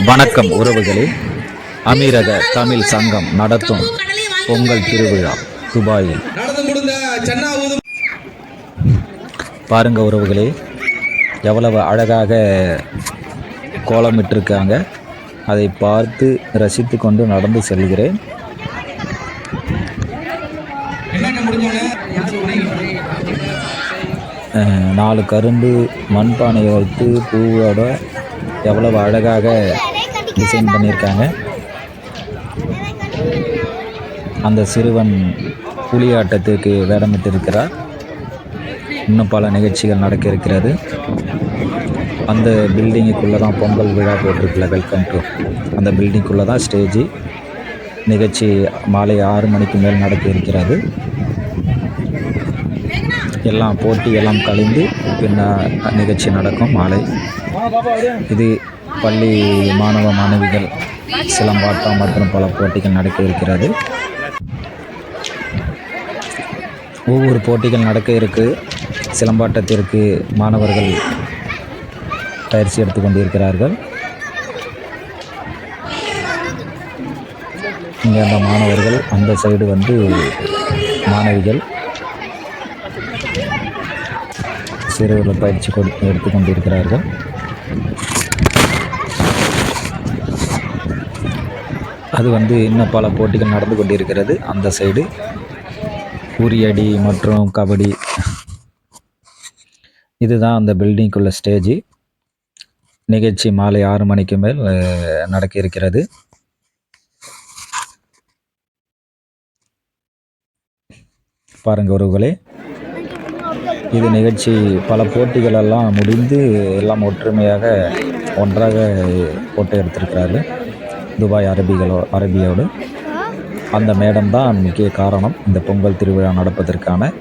வணக்கம் உறவுகளே. அமீரக தமிழ் சங்கம் நடத்தும் பொங்கல் திருவிழா துபாயில். பாருங்க உறவுகளே, எவ்வளவு அழகாக கோலமிட்டிருக்காங்க. அதை பார்த்து ரசித்து கொண்டு நடந்து செல்கிறேன். நாலு கரும்பு மண்பானையை வைத்து பூவோட எவ்வளவு அழகாக டிசைன் பண்ணியிருக்காங்க. அந்த சிறுவன் புலியாட்டத்துக்கு வேடமிட்டிருக்கிறார். இன்னும் பல நிகழ்ச்சிகள் நடக்க இருக்கிறது. அந்த பில்டிங்குக்குள்ளே தான் பொங்கல் விழா போட்டிருக்குல்ல, வெல்கம் டு அந்த பில்டிங்குள்ளே தான் ஸ்டேஜி. நிகழ்ச்சி மாலை 6 மணிக்கு மேல் நடக்க இருக்கிறது. எல்லாம் போட்டி எல்லாம் கழிந்து பின்ன நிகழ்ச்சி நடக்கும் மாலை. இது பள்ளி மாணவ மாணவிகள் சிலம்பாட்டம் மற்றும் பல போட்டிகள் நடக்க இருக்கிறது. ஒவ்வொரு போட்டிகள் நடக்க இருக்கு. சிலம்பாட்டத்திற்கு மாணவர்கள் பயிற்சி எடுத்து கொண்டிருக்கிறார்கள். இங்கே அந்த மாணவர்கள், அந்த சைடு வந்து மாணவிகள் சிறுவர்கள் பயிற்சி எடுத்து கொண்டிருக்கிறார்கள். அது வந்து இன்னும் பல போட்டிகள் நடந்து கொண்டிருக்கிறது. அந்த சைடு உரியடி மற்றும் கபடி. இதுதான் அந்த பில்டிங்குள்ள ஸ்டேஜி. நிகழ்ச்சி மாலை 6 மணிக்கு மேல் நடக்க இருக்கிறது. பாருங்க உறவுகளே, இது நிகழ்ச்சி பல போட்டிகள் எல்லாம் முடிந்து எல்லாம் ஒற்றுமையாக ஒன்றாக போட்டோ எடுத்திருக்கிறார்கள். துபாய் அரபியோடு அந்த மேடம் தான் முக்கிய காரணம் இந்த பொங்கல் திருவிழா நடப்பதற்கான.